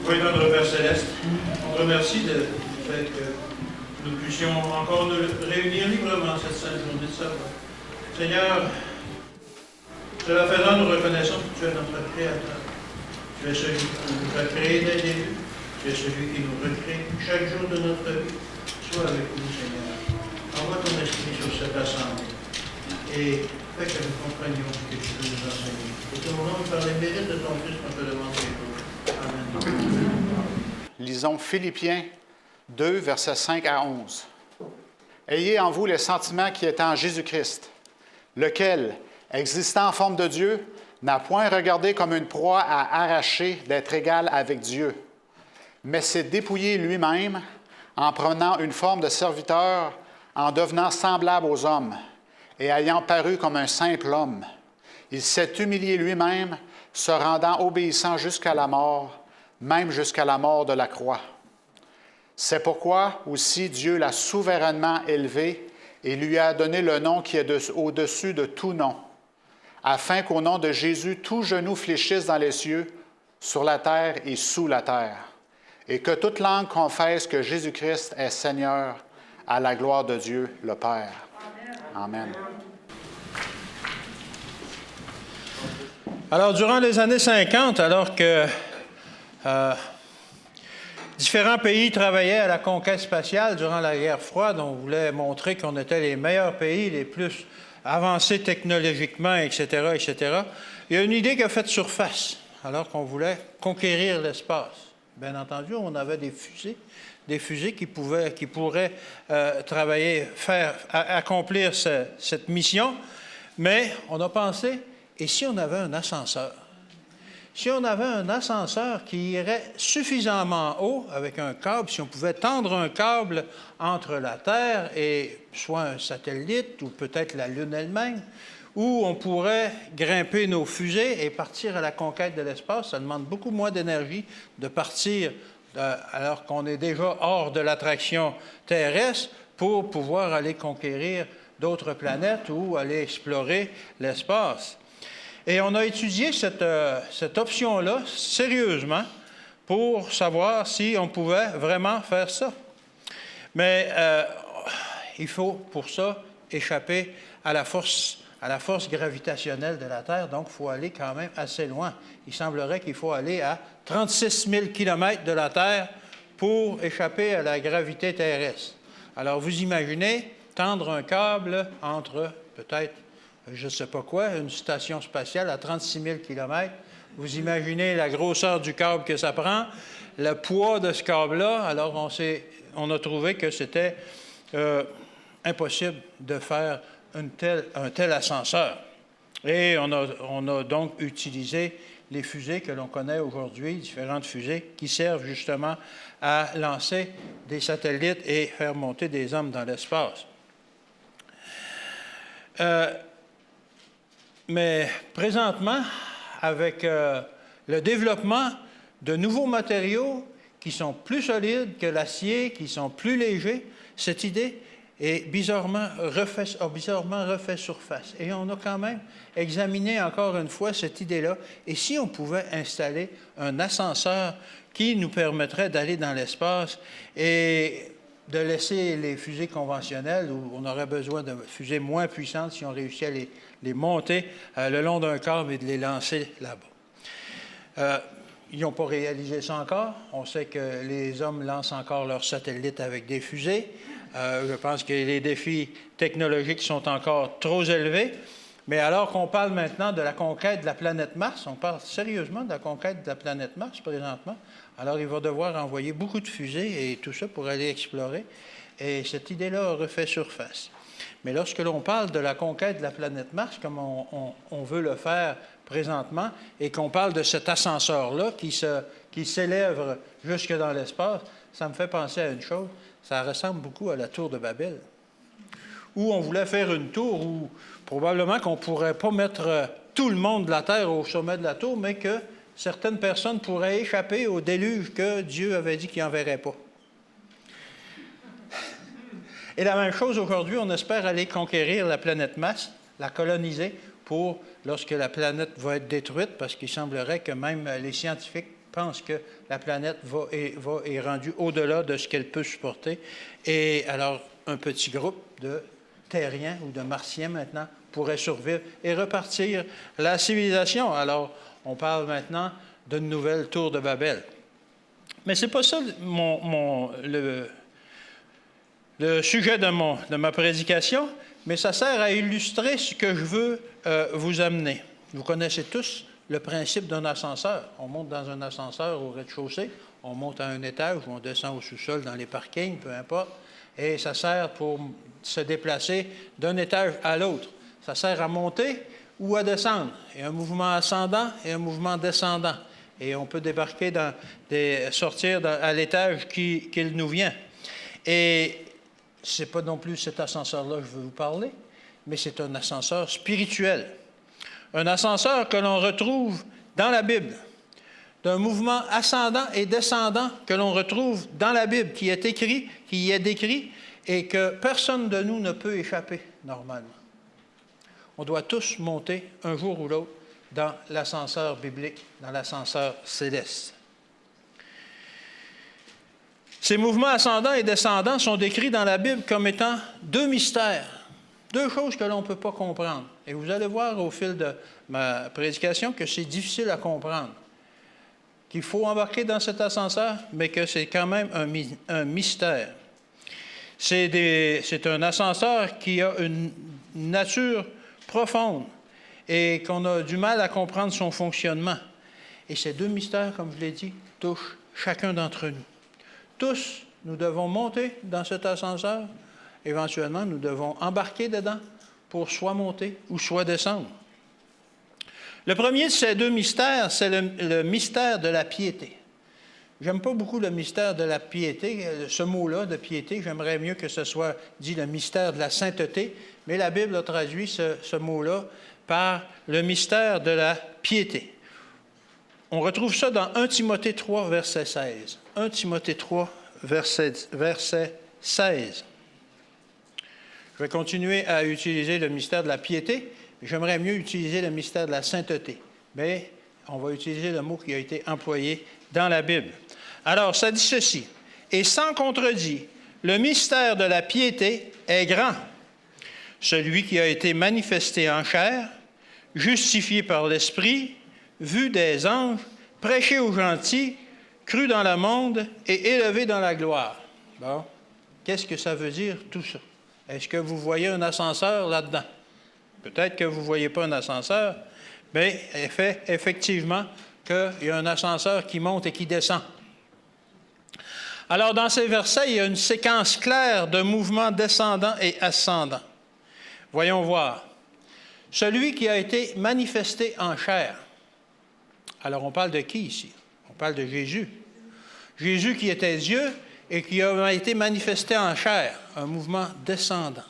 Oui, notre Père Céleste, on te remercie du fait que nous puissions encore nous réunir librement cette sainte journée de sabbat. Seigneur, cela faisant, nous reconnaissons que tu es notre Créateur. Tu es celui qui nous a créés dès le début. Tu es celui qui nous recrée chaque jour de notre vie. Sois avec nous, Seigneur. Envoie ton esprit sur cette assemblée et fais que nous comprenions ce que tu veux nous enseigner. Et que mon nom, par les mérites de ton Fils, on te demande les choses. Amen. Lisons Philippiens 2, versets 5 à 11. Ayez en vous les sentiments qui étaient en Jésus-Christ, lequel, existant en forme de Dieu, n'a point regardé comme une proie à arracher d'être égal avec Dieu, mais s'est dépouillé lui-même en prenant une forme de serviteur, en devenant semblable aux hommes, et ayant paru comme un simple homme. Il s'est humilié lui-même, se rendant obéissant jusqu'à la mort, même jusqu'à la mort de la croix. C'est pourquoi aussi Dieu l'a souverainement élevé et lui a donné le nom qui est au-dessus de tout nom, afin qu'au nom de Jésus, tout genou fléchisse dans les cieux, sur la terre et sous la terre, et que toute langue confesse que Jésus-Christ est Seigneur, à la gloire de Dieu le Père. Amen. Alors, durant les années 50, alors que différents pays travaillaient à la conquête spatiale durant la guerre froide, on voulait montrer qu'on était les meilleurs pays, les plus avancés technologiquement, etc., etc. Il y a une idée qui a fait surface, alors qu'on voulait conquérir l'espace. Bien entendu, on avait des fusées qui pourraient accomplir cette mission, mais on a pensé, et si on avait un ascenseur? Si on avait un ascenseur qui irait suffisamment haut avec un câble, si on pouvait tendre un câble entre la Terre et soit un satellite ou peut-être la Lune elle-même, où on pourrait grimper nos fusées et partir à la conquête de l'espace, ça demande beaucoup moins d'énergie de partir alors qu'on est déjà hors de l'attraction terrestre pour pouvoir aller conquérir d'autres planètes ou aller explorer l'espace. Et on a étudié cette option-là sérieusement pour savoir si on pouvait vraiment faire ça. Mais il faut pour ça échapper à la force gravitationnelle de la Terre, donc il faut aller quand même assez loin. Il semblerait qu'il faut aller à 36 000 km de la Terre pour échapper à la gravité terrestre. Alors vous imaginez tendre un câble entre peut-être je ne sais pas quoi, une station spatiale à 36 000 km. Vous imaginez la grosseur du câble que ça prend, le poids de ce câble-là. Alors, on a trouvé que c'était impossible de faire un tel ascenseur. Et on a donc utilisé les fusées que l'on connaît aujourd'hui, différentes fusées, qui servent justement à lancer des satellites et faire monter des hommes dans l'espace. Mais présentement, avec le développement de nouveaux matériaux qui sont plus solides que l'acier, qui sont plus légers, cette idée a bizarrement refait surface. Et on a quand même examiné encore une fois cette idée-là. Et si on pouvait installer un ascenseur qui nous permettrait d'aller dans l'espace et de laisser les fusées conventionnelles, où on aurait besoin de fusées moins puissantes si on réussit à les monter le long d'un câble et de les lancer là-bas. Ils n'ont pas réalisé ça encore. On sait que les hommes lancent encore leurs satellites avec des fusées. Je pense que les défis technologiques sont encore trop élevés. Mais alors qu'on parle maintenant de la conquête de la planète Mars, on parle sérieusement de la conquête de la planète Mars présentement, alors il va devoir envoyer beaucoup de fusées et tout ça pour aller explorer. Et cette idée-là refait surface. Mais lorsque l'on parle de la conquête de la planète Mars, comme on veut le faire présentement, et qu'on parle de cet ascenseur-là qui s'élève jusque dans l'espace, ça me fait penser à une chose, ça ressemble beaucoup à la tour de Babel, où on voulait faire une tour où probablement qu'on ne pourrait pas mettre tout le monde de la Terre au sommet de la tour, mais que certaines personnes pourraient échapper au déluge que Dieu avait dit qu'il n'enverrait pas. Et la même chose aujourd'hui, on espère aller conquérir la planète Mars, la coloniser pour lorsque la planète va être détruite, parce qu'il semblerait que même les scientifiques pense que la planète est rendue au-delà de ce qu'elle peut supporter. Et alors, un petit groupe de terriens ou de martiens maintenant pourrait survivre et repartir la civilisation. Alors, on parle maintenant d'une nouvelle tour de Babel. Mais ce n'est pas ça le sujet de ma prédication, mais ça sert à illustrer ce que je veux vous amener. Vous connaissez tous le principe d'un ascenseur. On monte dans un ascenseur au rez-de-chaussée, on monte à un étage ou on descend au sous-sol dans les parkings, peu importe, et ça sert pour se déplacer d'un étage à l'autre. Ça sert à monter ou à descendre. Il y a un mouvement ascendant et un mouvement descendant. Et on peut débarquer sortir à l'étage qu'il nous vient. Et ce n'est pas non plus cet ascenseur-là que je veux vous parler, mais c'est un ascenseur spirituel. Un ascenseur que l'on retrouve dans la Bible, d'un mouvement ascendant et descendant que l'on retrouve dans la Bible, qui y est décrit, et que personne de nous ne peut échapper normalement. On doit tous monter un jour ou l'autre dans l'ascenseur biblique, dans l'ascenseur céleste. Ces mouvements ascendants et descendants sont décrits dans la Bible comme étant deux mystères. Deux choses que l'on ne peut pas comprendre. Et vous allez voir au fil de ma prédication que c'est difficile à comprendre. Qu'il faut embarquer dans cet ascenseur, mais que c'est quand même un mystère. C'est un ascenseur qui a une nature profonde et qu'on a du mal à comprendre son fonctionnement. Et ces deux mystères, comme je l'ai dit, touchent chacun d'entre nous. Tous, nous devons monter dans cet ascenseur. Éventuellement, nous devons embarquer dedans pour soit monter ou soit descendre. Le premier de ces deux mystères, c'est le mystère de la piété. J'aime pas beaucoup le mystère de la piété, ce mot-là de piété. J'aimerais mieux que ce soit dit le mystère de la sainteté, mais la Bible a traduit ce mot-là par le mystère de la piété. On retrouve ça dans 1 Timothée 3, verset 16. 1 Timothée 3, verset 16. Je vais continuer à utiliser le mystère de la piété. J'aimerais mieux utiliser le mystère de la sainteté. Mais on va utiliser le mot qui a été employé dans la Bible. Alors, ça dit ceci. « Et sans contredit, le mystère de la piété est grand. Celui qui a été manifesté en chair, justifié par l'Esprit, vu des anges, prêché aux gentils, cru dans le monde et élevé dans la gloire. » Bon, qu'est-ce que ça veut dire tout ça? Est-ce que vous voyez un ascenseur là-dedans? Peut-être que vous ne voyez pas un ascenseur, mais effectivement qu'il y a un ascenseur qui monte et qui descend. Alors, dans ces versets, il y a une séquence claire de mouvements descendants et ascendants. Voyons voir. Celui qui a été manifesté en chair. Alors, on parle de qui ici? On parle de Jésus. Jésus qui était Dieu et qui a été manifesté en chair, un mouvement descendant.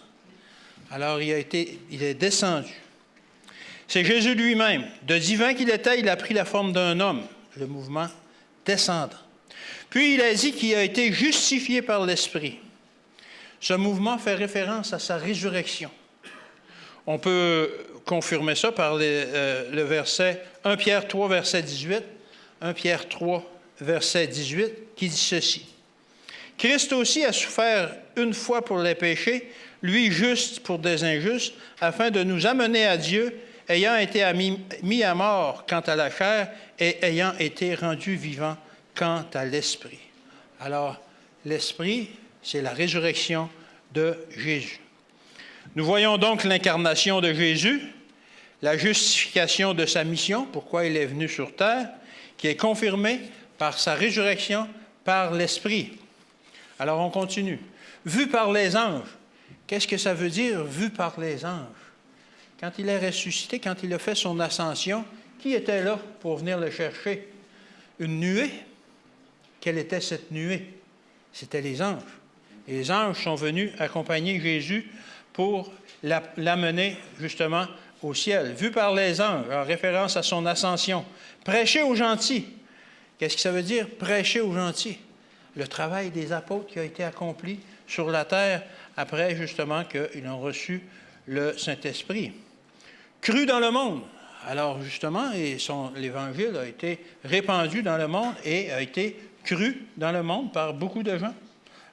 Alors, il est descendu. C'est Jésus lui-même. De divin qu'il était, il a pris la forme d'un homme, le mouvement descendant. Puis, il a dit qu'il a été justifié par l'Esprit. Ce mouvement fait référence à sa résurrection. On peut confirmer ça par le verset 1 Pierre 3, verset 18, 1 Pierre 3, verset 18, qui dit ceci. « Christ aussi a souffert une fois pour les péchés, lui juste pour des injustes, afin de nous amener à Dieu, ayant été mis à mort quant à la chair et ayant été rendu vivant quant à l'esprit. » Alors, l'esprit, c'est la résurrection de Jésus. Nous voyons donc l'incarnation de Jésus, la justification de sa mission, pourquoi il est venu sur terre, qui est confirmée par sa résurrection par l'Esprit. Alors, on continue. Vu par les anges. Qu'est-ce que ça veut dire, vu par les anges? Quand il est ressuscité, quand il a fait son ascension, qui était là pour venir le chercher? Une nuée? Quelle était cette nuée? C'était les anges. Et les anges sont venus accompagner Jésus pour l'amener justement au ciel. Vu par les anges, en référence à son ascension. Prêcher aux gentils. Qu'est-ce que ça veut dire, prêcher aux gentils? Le travail des apôtres qui a été accompli sur la terre après justement qu'ils ont reçu le Saint-Esprit. Cru dans le monde. Alors justement, l'Évangile a été répandu dans le monde et a été cru dans le monde par beaucoup de gens.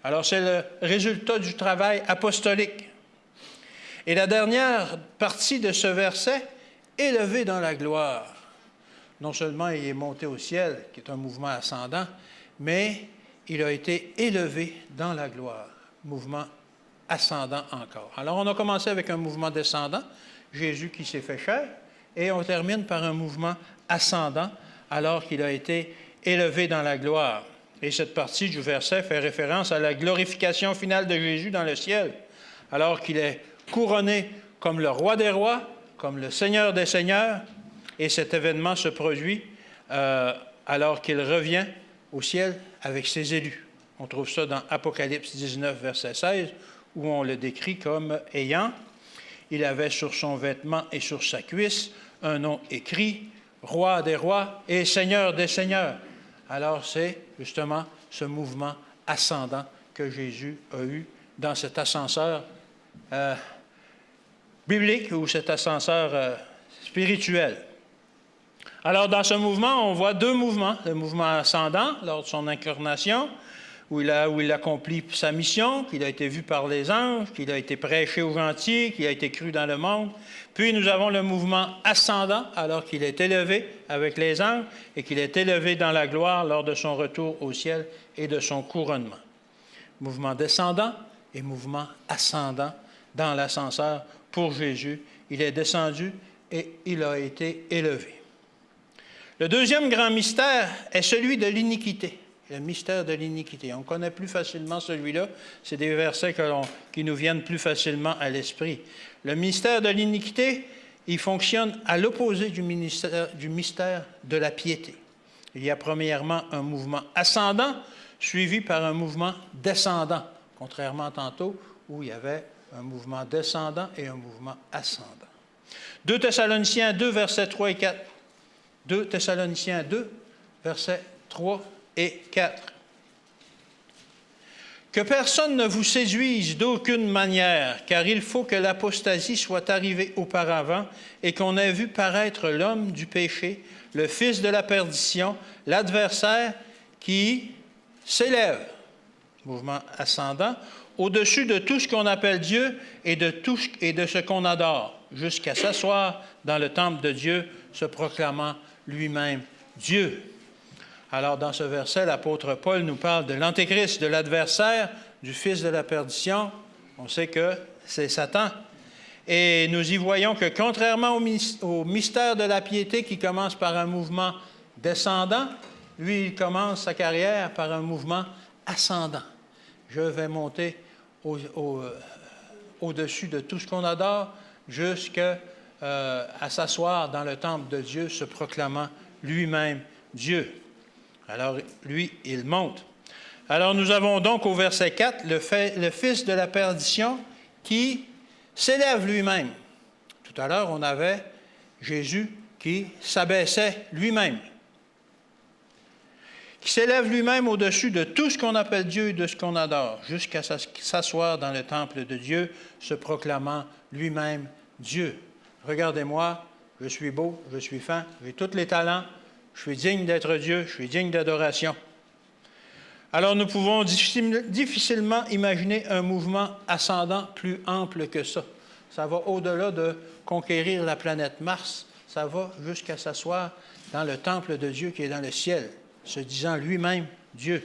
Alors c'est le résultat du travail apostolique. Et la dernière partie de ce verset, élevé dans la gloire. Non seulement il est monté au ciel, qui est un mouvement ascendant, mais il a été élevé dans la gloire. Mouvement ascendant encore. Alors on a commencé avec un mouvement descendant, Jésus qui s'est fait chair, et on termine par un mouvement ascendant, alors qu'il a été élevé dans la gloire. Et cette partie du verset fait référence à la glorification finale de Jésus dans le ciel, alors qu'il est couronné comme le roi des rois, comme le Seigneur des seigneurs, et cet événement se produit alors qu'il revient au ciel avec ses élus. On trouve ça dans Apocalypse 19, verset 16, où on le décrit comme ayant, il avait sur son vêtement et sur sa cuisse un nom écrit, roi des rois et seigneur des seigneurs. Alors c'est justement ce mouvement ascendant que Jésus a eu dans cet ascenseur biblique ou cet ascenseur spirituel. Alors, dans ce mouvement, on voit deux mouvements. Le mouvement ascendant, lors de son incarnation, où il accomplit sa mission, qu'il a été vu par les anges, qu'il a été prêché aux gentils, qu'il a été cru dans le monde. Puis, nous avons le mouvement ascendant, alors qu'il est élevé avec les anges et qu'il est élevé dans la gloire lors de son retour au ciel et de son couronnement. Mouvement descendant et mouvement ascendant dans l'ascenseur pour Jésus. Il est descendu et il a été élevé. Le deuxième grand mystère est celui de l'iniquité, le mystère de l'iniquité. On connaît plus facilement celui-là, c'est des versets qui nous viennent plus facilement à l'esprit. Le mystère de l'iniquité, il fonctionne à l'opposé du mystère de la piété. Il y a premièrement un mouvement ascendant, suivi par un mouvement descendant, contrairement à tantôt où il y avait un mouvement descendant et un mouvement ascendant. 2 Thessaloniciens 2, versets 3 et 4. 2 Thessaloniciens 2, versets 3 et 4. Que personne ne vous séduise d'aucune manière, car il faut que l'apostasie soit arrivée auparavant et qu'on ait vu paraître l'homme du péché, le fils de la perdition, l'adversaire qui s'élève, mouvement ascendant, au-dessus de tout ce qu'on appelle Dieu et de ce qu'on adore, jusqu'à s'asseoir dans le temple de Dieu, se proclamant lui-même Dieu. Alors, dans ce verset, l'apôtre Paul nous parle de l'Antéchrist, de l'adversaire, du fils de la perdition. On sait que c'est Satan. Et nous y voyons que, contrairement au mystère de la piété qui commence par un mouvement descendant, lui, il commence sa carrière par un mouvement ascendant. Je vais monter au-dessus de tout ce qu'on adore, jusqu'à s'asseoir dans le temple de Dieu, se proclamant lui-même Dieu. Alors, lui, il monte. Alors, nous avons donc au verset 4 le fils de la perdition qui s'élève lui-même. Tout à l'heure, on avait Jésus qui s'abaissait lui-même, qui s'élève lui-même au-dessus de tout ce qu'on appelle Dieu et de ce qu'on adore, jusqu'à s'asseoir dans le temple de Dieu, se proclamant lui-même Dieu. Regardez-moi, je suis beau, je suis fin, j'ai tous les talents, je suis digne d'être Dieu, je suis digne d'adoration. Alors nous pouvons difficilement imaginer un mouvement ascendant plus ample que ça. Ça va au-delà de conquérir la planète Mars, ça va jusqu'à s'asseoir dans le temple de Dieu qui est dans le ciel, se disant lui-même Dieu.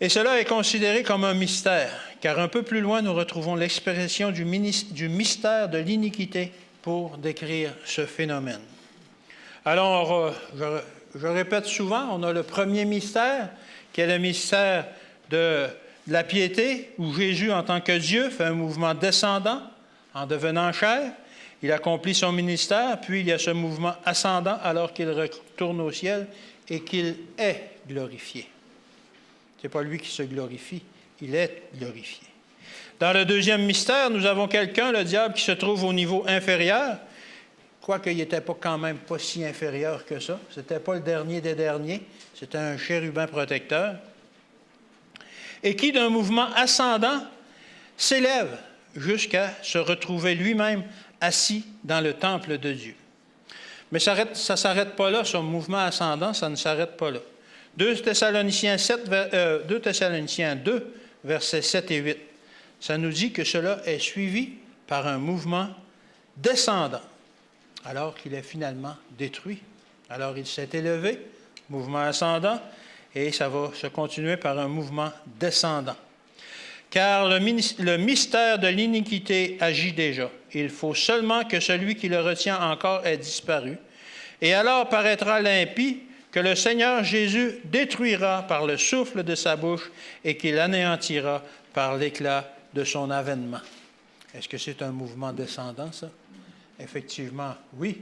Et cela est considéré comme un mystère, car un peu plus loin, nous retrouvons l'expression du mystère de l'iniquité pour décrire ce phénomène. Alors, je répète souvent, on a le premier mystère, qui est le mystère de la piété, où Jésus, en tant que Dieu, fait un mouvement descendant en devenant chair. Il accomplit son ministère, puis il y a ce mouvement ascendant alors qu'il retourne au ciel et qu'il est glorifié. Ce n'est pas lui qui se glorifie, il est glorifié. Dans le deuxième mystère, nous avons quelqu'un, le diable, qui se trouve au niveau inférieur, quoique il n'était quand même pas si inférieur que ça. Ce n'était pas le dernier des derniers, c'était un chérubin protecteur, et qui, d'un mouvement ascendant, s'élève jusqu'à se retrouver lui-même assis dans le temple de Dieu. Mais ça ne s'arrête pas là, ce mouvement ascendant, ça ne s'arrête pas là. 2 Thessaloniciens 2, versets 7 et 8, ça nous dit que cela est suivi par un mouvement descendant, alors qu'il est finalement détruit. Alors il s'est élevé, mouvement ascendant, et ça va se continuer par un mouvement descendant. Car le mystère de l'iniquité agit déjà. Il faut seulement que celui qui le retient encore ait disparu. Et alors paraîtra l'impie que le Seigneur Jésus détruira par le souffle de sa bouche et qu'il anéantira par l'éclat de son avènement. Est-ce que c'est un mouvement descendant, ça? Effectivement, oui.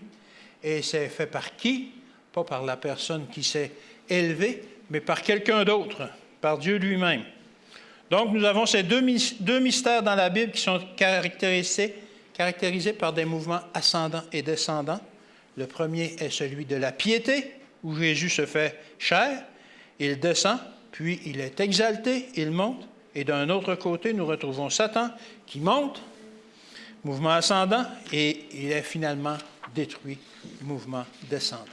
Et c'est fait par qui? Pas par la personne qui s'est élevée, mais par quelqu'un d'autre, par Dieu lui-même. Donc, nous avons ces deux mystères dans la Bible qui sont caractérisés par des mouvements ascendants et descendants. Le premier est celui de la piété, où Jésus se fait chair, il descend, puis il est exalté, il monte. Et d'un autre côté, nous retrouvons Satan qui monte, mouvement ascendant, et il est finalement détruit, mouvement descendant.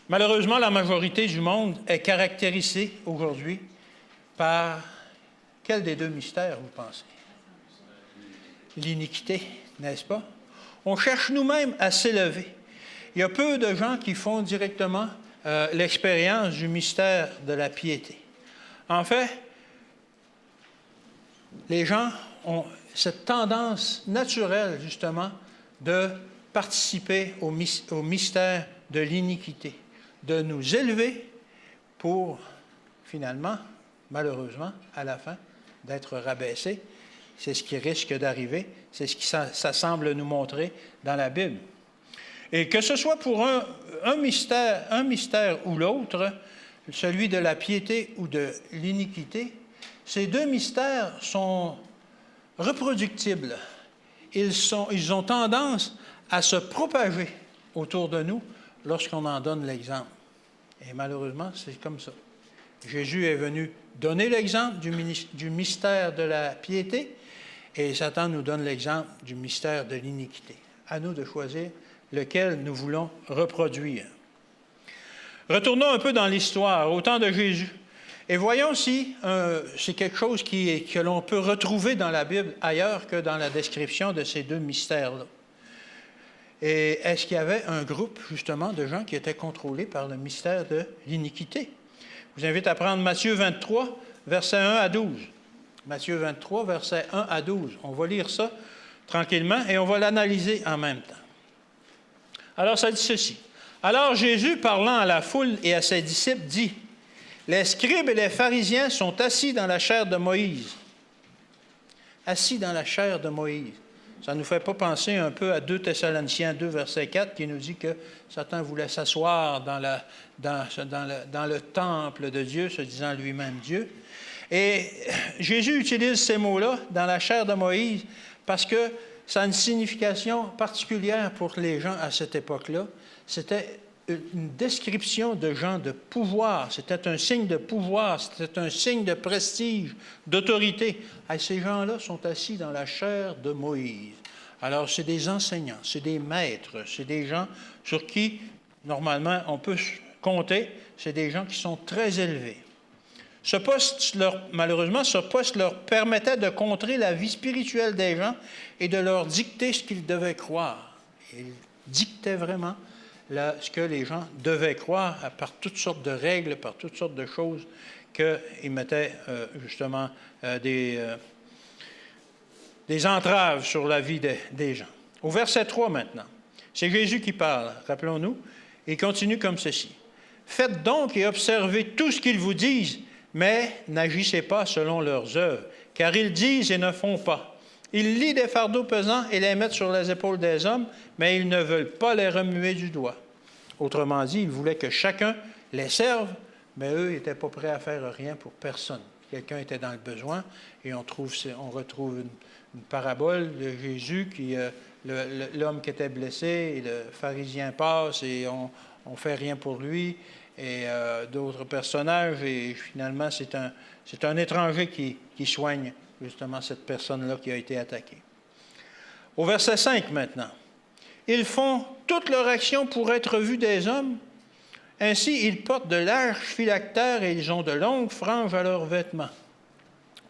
Malheureusement, la majorité du monde est caractérisée aujourd'hui par quel des deux mystères, vous pensez? L'iniquité, n'est-ce pas? On cherche nous-mêmes à s'élever. Il y a peu de gens qui font directement l'expérience du mystère de la piété. En fait, les gens ont cette tendance naturelle, justement, de participer au mystère de l'iniquité, de nous élever pour, finalement, malheureusement, à la fin, d'être rabaissés. C'est ce qui risque d'arriver, c'est ce qui ça semble nous montrer dans la Bible. Et que ce soit pour un mystère ou l'autre, celui de la piété ou de l'iniquité, ces deux mystères sont reproductibles. Ils ont tendance à se propager autour de nous lorsqu'on en donne l'exemple. Et malheureusement, c'est comme ça. Jésus est venu donner l'exemple du mystère de la piété et Satan nous donne l'exemple du mystère de l'iniquité. À nous de choisir lequel nous voulons reproduire. Retournons un peu dans l'histoire, au temps de Jésus, et voyons si c'est quelque chose que l'on peut retrouver dans la Bible ailleurs que dans la description de ces deux mystères-là. Et est-ce qu'il y avait un groupe, justement, de gens qui étaient contrôlés par le mystère de l'iniquité? Je vous invite à prendre Matthieu 23, versets 1 à 12. Matthieu 23, versets 1 à 12. On va lire ça tranquillement et on va l'analyser en même temps. Alors, ça dit ceci. Alors Jésus, parlant à la foule et à ses disciples, dit, « Les scribes et les pharisiens sont assis dans la chair de Moïse. » Assis dans la chair de Moïse. Ça ne nous fait pas penser un peu à 2 Thessaloniciens 2, verset 4, qui nous dit que Satan voulait s'asseoir dans le temple de Dieu, se disant lui-même Dieu. Et Jésus utilise ces mots-là, dans la chair de Moïse, parce que ça a une signification particulière pour les gens à cette époque-là. C'était une description de gens de pouvoir. C'était un signe de pouvoir, c'était un signe de prestige, d'autorité. Et ces gens-là sont assis dans la chair de Moïse. Alors, c'est des enseignants, c'est des maîtres, c'est des gens sur qui, normalement, on peut compter. C'est des gens qui sont très élevés. Malheureusement, ce poste leur permettait de contrer la vie spirituelle des gens et de leur dicter ce qu'ils devaient croire. Ils dictaient vraiment ce que les gens devaient croire par toutes sortes de règles, par toutes sortes de choses qu'ils mettaient justement des entraves sur la vie des gens. Au verset 3 maintenant, c'est Jésus qui parle, rappelons-nous, et il continue comme ceci. « Faites donc et observez tout ce qu'ils vous disent, mais n'agissez pas selon leurs œuvres, car ils disent et ne font pas. Ils lient des fardeaux pesants et les mettent sur les épaules des hommes, mais ils ne veulent pas les remuer du doigt. » Autrement dit, ils voulaient que chacun les serve, mais eux n'étaient pas prêts à faire rien pour personne. Quelqu'un était dans le besoin, et on retrouve une parabole de Jésus, l'homme qui était blessé, et le pharisien passe, et on ne fait rien pour lui, et d'autres personnages, et finalement, c'est un étranger qui soigne justement cette personne-là qui a été attaquée. Au verset 5 maintenant. Ils font toute leur action pour être vus des hommes. Ainsi, ils portent de larges phylactères et ils ont de longues franges à leurs vêtements.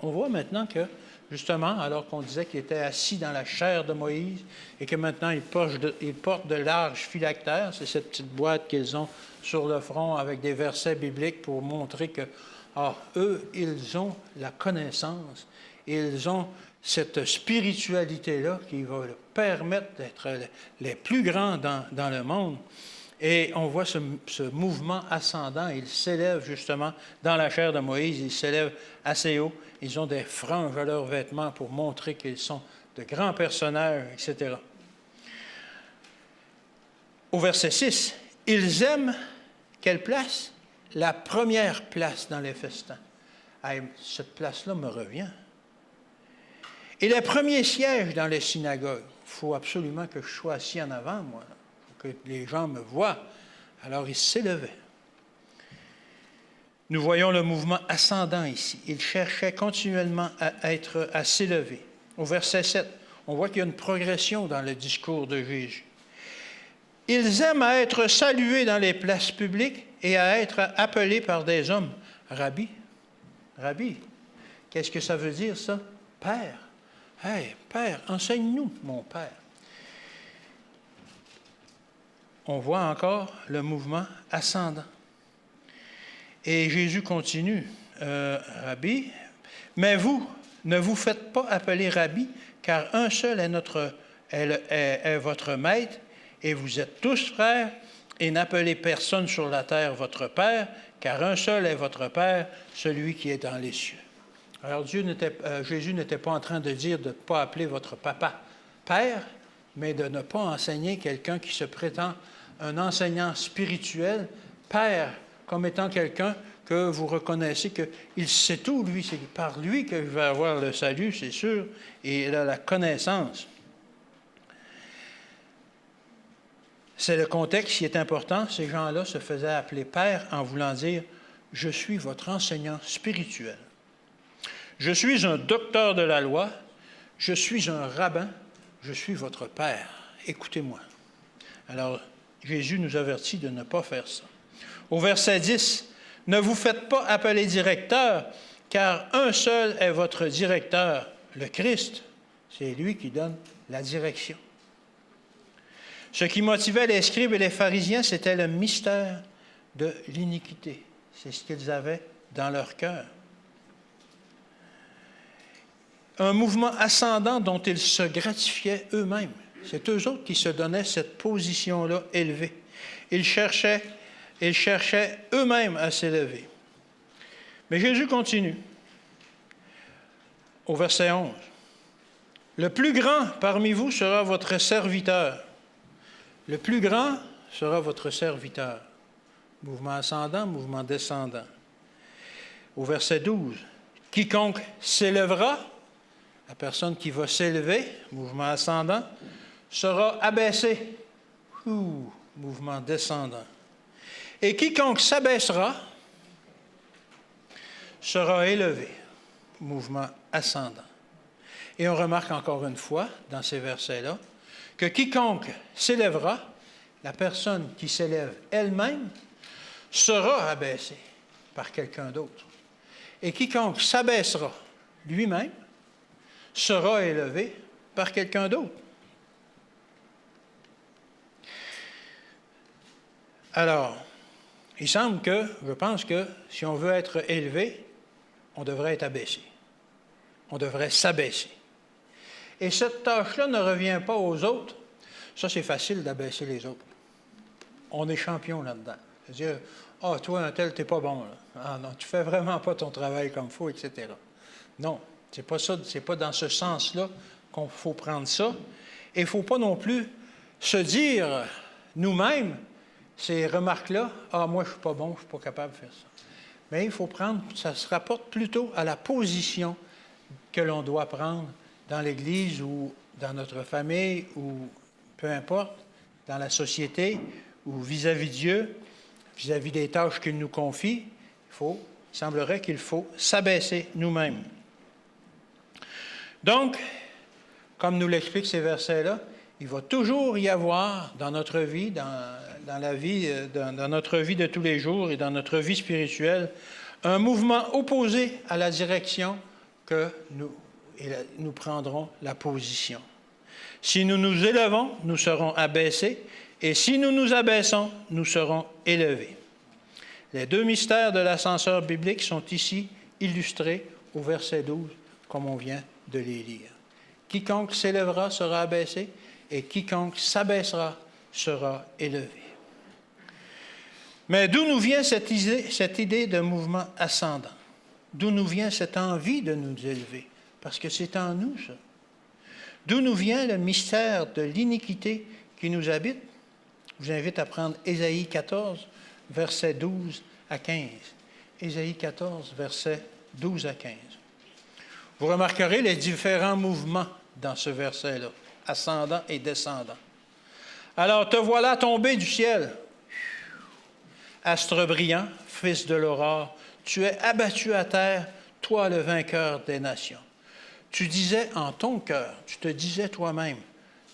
On voit maintenant que, justement, alors qu'on disait qu'ils étaient assis dans la chair de Moïse et que maintenant ils portent de larges phylactères, c'est cette petite boîte qu'ils ont sur le front avec des versets bibliques pour montrer que, eux, ils ont la connaissance, ils ont cette spiritualité-là qui va leur permettre d'être les plus grands dans le monde. Et on voit ce mouvement ascendant. Ils s'élèvent justement dans la chair de Moïse, ils s'élèvent assez haut. Ils ont des franges à leurs vêtements pour montrer qu'ils sont de grands personnages, etc. Au verset 6, ils aiment quelle place? La première place dans les festins. Cette place-là me revient. Et les premiers sièges dans les synagogues. Il faut absolument que je sois assis en avant, moi. Il faut que les gens me voient. Alors ils s'élevaient. Nous voyons le mouvement ascendant ici. Ils cherchaient continuellement à s'élever. Au verset 7, on voit qu'il y a une progression dans le discours de Jésus. Ils aiment à être salués dans les places publiques et à être appelés par des hommes. Rabbi, Rabbi, qu'est-ce que ça veut dire, ça? Père. Hey, Père, enseigne-nous, mon Père. On voit encore le mouvement ascendant. Et Jésus continue, Rabbi, mais vous, ne vous faites pas appeler Rabbi, car un seul est votre maître, et vous êtes tous frères, et n'appelez personne sur la terre votre Père, car un seul est votre Père, celui qui est dans les cieux. Alors Jésus n'était pas en train de dire de ne pas appeler votre papa Père, mais de ne pas enseigner quelqu'un qui se prétend un enseignant spirituel, Père, comme étant quelqu'un que vous reconnaissez qu'il sait tout, lui, c'est par lui que je vais avoir le salut, c'est sûr, et il a la connaissance. C'est le contexte qui est important. Ces gens-là se faisaient appeler Père en voulant dire « Je suis votre enseignant spirituel. Je suis un docteur de la loi. Je suis un rabbin. Je suis votre Père. Écoutez-moi. » Alors, Jésus nous avertit de ne pas faire ça. Au verset 10, « Ne vous faites pas appeler directeur, car un seul est votre directeur, le Christ. » C'est lui qui donne la direction. Ce qui motivait les scribes et les pharisiens, c'était le mystère de l'iniquité. C'est ce qu'ils avaient dans leur cœur. Un mouvement ascendant dont ils se gratifiaient eux-mêmes. C'est eux autres qui se donnaient cette position-là élevée. Ils cherchaient eux-mêmes à s'élever. Mais Jésus continue. Au verset 11. « Le plus grand parmi vous sera votre serviteur. » Le plus grand sera votre serviteur. Mouvement ascendant, mouvement descendant. Au verset 12. « Quiconque s'élèvera, la personne qui va s'élever, mouvement ascendant, sera abaissé. Mouvement descendant. Et quiconque s'abaissera sera élevé. Mouvement ascendant. Et on remarque encore une fois, dans ces versets-là, que quiconque s'élèvera, la personne qui s'élève elle-même, sera abaissée par quelqu'un d'autre. Et quiconque s'abaissera lui-même, sera élevé par quelqu'un d'autre. Alors, je pense que si on veut être élevé, on devrait être abaissé. On devrait s'abaisser. Et cette tâche-là ne revient pas aux autres. Ça, c'est facile d'abaisser les autres. On est champion là-dedans. C'est-à-dire, toi, un tel, t'es pas bon, là. Ah non, tu fais vraiment pas ton travail comme il faut, etc. Non, c'est pas ça, c'est pas dans ce sens-là qu'il faut prendre ça. Et il ne faut pas non plus se dire nous-mêmes ces remarques-là, moi, je suis pas bon, je suis pas capable de faire ça. Mais il faut prendre, ça se rapporte plutôt à la position que l'on doit prendre dans l'Église ou dans notre famille ou peu importe, dans la société ou vis-à-vis de Dieu, vis-à-vis des tâches qu'il nous confie, il semblerait qu'il faut s'abaisser nous-mêmes. Donc, comme nous l'expliquent ces versets-là, il va toujours y avoir dans notre vie, dans notre vie de tous les jours et dans notre vie spirituelle, un mouvement opposé à la direction que nous prendrons la position. Si nous nous élevons, nous serons abaissés, et si nous nous abaissons, nous serons élevés. Les deux mystères de l'ascenseur biblique sont ici illustrés au verset 12, comme on vient de les lire. Quiconque s'élèvera sera abaissé, et quiconque s'abaissera sera élevé. Mais d'où nous vient cette idée de mouvement ascendant? D'où nous vient cette envie de nous élever? Parce que c'est en nous, ça. D'où nous vient le mystère de l'iniquité qui nous habite? Je vous invite à prendre Ésaïe 14, versets 12 à 15. Ésaïe 14, versets 12 à 15. Vous remarquerez les différents mouvements dans ce verset-là, ascendant et descendant. Alors, te voilà tombé du ciel, astre brillant, fils de l'aurore, tu es abattu à terre, toi le vainqueur des nations. Tu disais en ton cœur, tu te disais toi-même,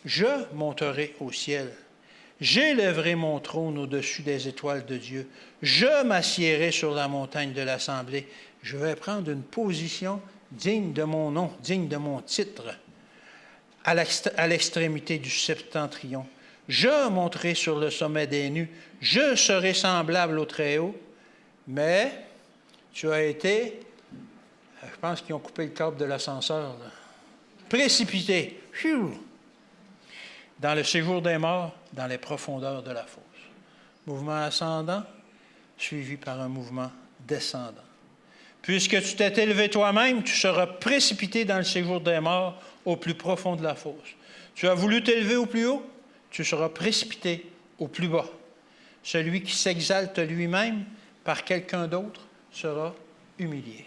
je monterai au ciel, j'élèverai mon trône au-dessus des étoiles de Dieu, je m'assiérai sur la montagne de l'assemblée, je vais prendre une position digne de mon nom, digne de mon titre, à l'extrémité du septentrion. Je monterai sur le sommet des nues, je serai semblable au Très-Haut, mais tu as été, je pense qu'ils ont coupé le câble de l'ascenseur, là, précipité, dans le séjour des morts, dans les profondeurs de la fosse. Mouvement ascendant, suivi par un mouvement descendant. Puisque tu t'es élevé toi-même, tu seras précipité dans le séjour des morts au plus profond de la fosse. Tu as voulu t'élever au plus haut, tu seras précipité au plus bas. Celui qui s'exalte lui-même par quelqu'un d'autre sera humilié.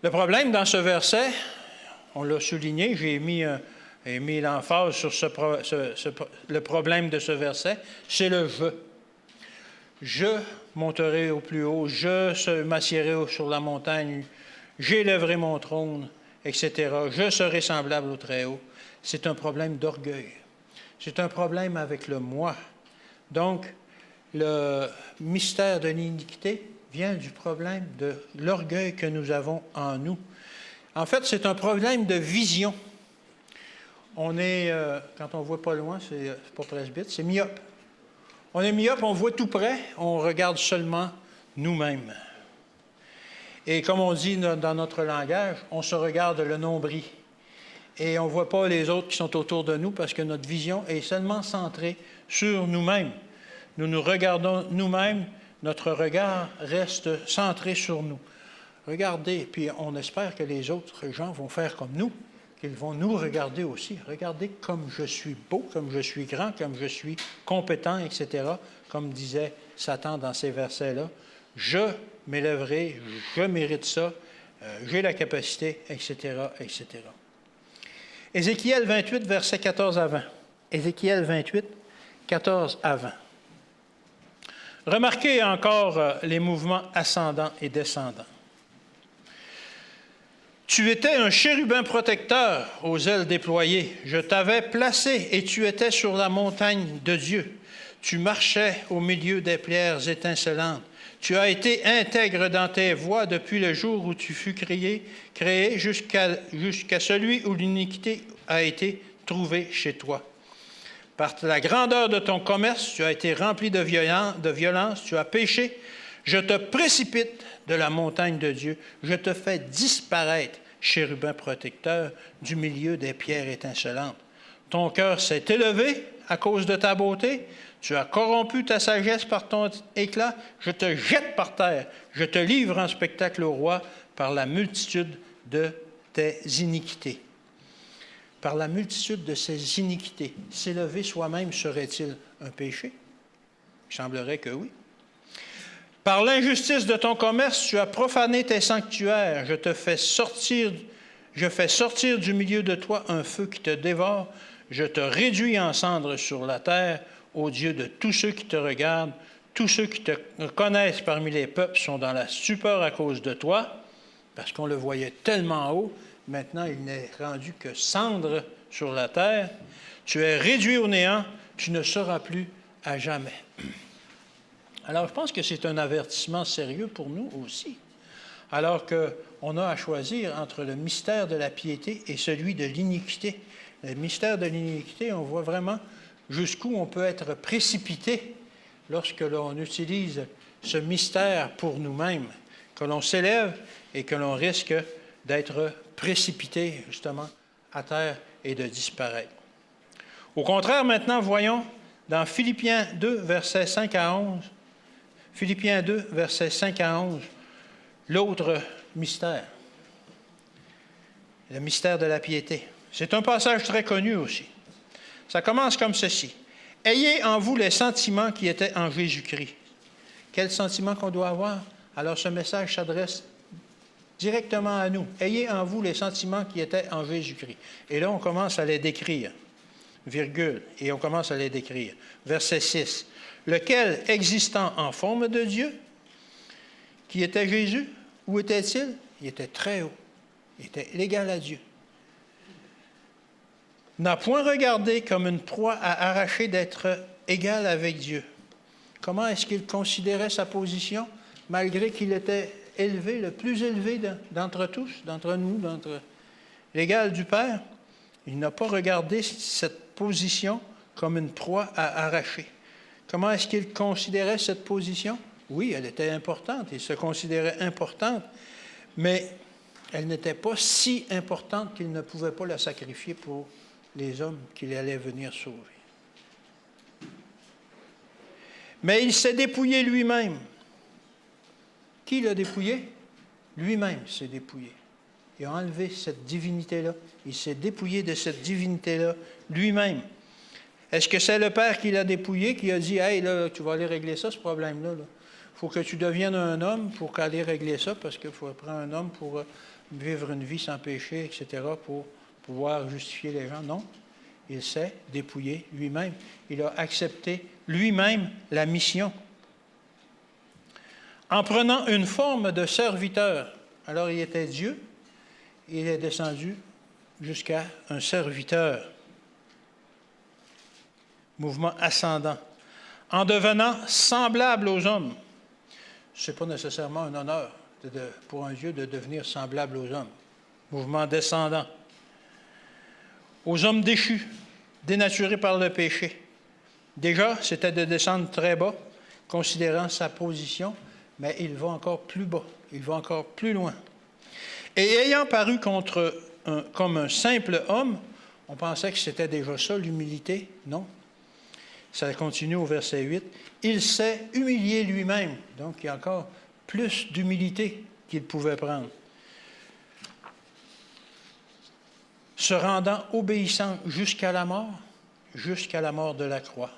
Le problème dans ce verset, on l'a souligné, j'ai mis l'emphase sur le problème de ce verset, c'est le « je ». Je monterai au plus haut, je m'assiérai sur la montagne, j'élèverai mon trône, etc. Je serai semblable au Très-Haut. C'est un problème d'orgueil. C'est un problème avec le moi. Donc, le mystère de l'iniquité vient du problème de l'orgueil que nous avons en nous. En fait, c'est un problème de vision. On est, quand on ne voit pas loin, c'est pas presbyte, c'est myope. On est myope, on voit tout près, on regarde seulement nous-mêmes. Et comme on dit dans notre langage, on se regarde le nombril. Et on ne voit pas les autres qui sont autour de nous parce que notre vision est seulement centrée sur nous-mêmes. Nous nous regardons nous-mêmes, notre regard reste centré sur nous. Regardez, puis on espère que les autres gens vont faire comme nous, qu'ils vont nous regarder aussi. Regardez comme je suis beau, comme je suis grand, comme je suis compétent, etc. Comme disait Satan dans ces versets-là. Je m'élèverai, je mérite ça, j'ai la capacité, etc., etc. Ézéchiel 28, versets 14 à 20. Ézéchiel 28, 14 à 20. Remarquez encore les mouvements ascendants et descendants. Tu étais un chérubin protecteur aux ailes déployées. Je t'avais placé et tu étais sur la montagne de Dieu. Tu marchais au milieu des pierres étincelantes. Tu as été intègre dans tes voies depuis le jour où tu fus créé jusqu'à celui où l'iniquité a été trouvée chez toi. Par la grandeur de ton commerce, tu as été rempli de violence, tu as péché. Je te précipite de la montagne de Dieu. Je te fais disparaître, chérubin protecteur, du milieu des pierres étincelantes. Ton cœur s'est élevé à cause de ta beauté. Tu as corrompu ta sagesse par ton éclat. Je te jette par terre. Je te livre en spectacle au roi par la multitude de tes iniquités. Par la multitude de ces iniquités, s'élever soi-même serait-il un péché? Il semblerait que oui. Par l'injustice de ton commerce, tu as profané tes sanctuaires. Je fais sortir du milieu de toi un feu qui te dévore. Je te réduis en cendres sur la terre, ô Dieu de tous ceux qui te regardent. Tous ceux qui te connaissent parmi les peuples sont dans la stupeur à cause de toi, parce qu'on le voyait tellement haut, maintenant il n'est rendu que cendre sur la terre. Tu es réduit au néant, tu ne seras plus à jamais. Alors, je pense que c'est un avertissement sérieux pour nous aussi. Alors qu'on a à choisir entre le mystère de la piété et celui de l'iniquité. Le mystère de l'iniquité, on voit vraiment jusqu'où on peut être précipité lorsque l'on utilise ce mystère pour nous-mêmes, que l'on s'élève et que l'on risque d'être précipité, justement, à terre et de disparaître. Au contraire, maintenant, voyons dans Philippiens 2, versets 5 à 11, Philippiens 2, versets 5 à 11, l'autre mystère, le mystère de la piété. C'est un passage très connu aussi. Ça commence comme ceci. « Ayez en vous les sentiments qui étaient en Jésus-Christ. » Quels sentiments qu'on doit avoir? Alors, ce message s'adresse directement à nous. « Ayez en vous les sentiments qui étaient en Jésus-Christ. » Et là, on commence à les décrire, virgule, et on commence à les décrire. Verset 6. « Lequel, existant en forme de Dieu, qui était Jésus, où était-il? Il était très haut. Il était égal à Dieu. N'a point regardé comme une proie à arracher d'être égal avec Dieu. » Comment est-ce qu'il considérait sa position, malgré qu'il était élevé, le plus élevé d'entre tous, d'entre nous, d'entre l'égal du Père? Il n'a pas regardé cette position comme une proie à arracher. Comment est-ce qu'il considérait cette position? Oui, elle était importante, il se considérait importante, mais elle n'était pas si importante qu'il ne pouvait pas la sacrifier pour les hommes qu'il allait venir sauver. Mais il s'est dépouillé lui-même. Qui l'a dépouillé? Lui-même s'est dépouillé. Il a enlevé cette divinité-là. Il s'est dépouillé de cette divinité-là lui-même. Est-ce que c'est le Père qui l'a dépouillé, qui a dit « Hey, là, tu vas aller régler ça, ce problème-là. Il faut que tu deviennes un homme pour aller régler ça, parce qu'il faut prendre un homme pour vivre une vie sans péché, etc., pour pouvoir justifier les gens. » Non. Il s'est dépouillé lui-même. Il a accepté lui-même la mission. En prenant une forme de serviteur, alors il était Dieu, il est descendu jusqu'à un serviteur. Mouvement ascendant. En devenant semblable aux hommes. Ce n'est pas nécessairement un honneur pour un Dieu de devenir semblable aux hommes. Mouvement descendant. Aux hommes déchus, dénaturés par le péché. Déjà, c'était de descendre très bas, considérant sa position, mais il va encore plus bas, il va encore plus loin. Et ayant paru comme un simple homme, on pensait que c'était déjà ça, l'humilité. Non. Ça continue au verset 8. Il s'est humilié lui-même. Donc, il y a encore plus d'humilité qu'il pouvait prendre. Se rendant obéissant jusqu'à la mort de la croix.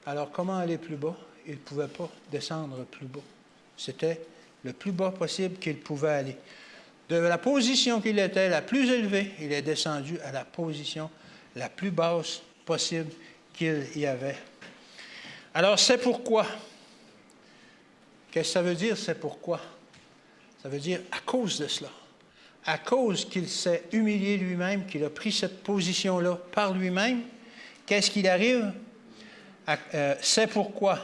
Alors, comment aller plus bas? Il ne pouvait pas descendre plus bas. C'était le plus bas possible qu'il pouvait aller. De la position qu'il était, la plus élevée, il est descendu à la position la plus basse possible qu'il y avait. Alors, c'est pourquoi. Qu'est-ce que ça veut dire, c'est pourquoi? Ça veut dire à cause de cela. À cause qu'il s'est humilié lui-même, qu'il a pris cette position-là par lui-même, qu'est-ce qu'il arrive? C'est pourquoi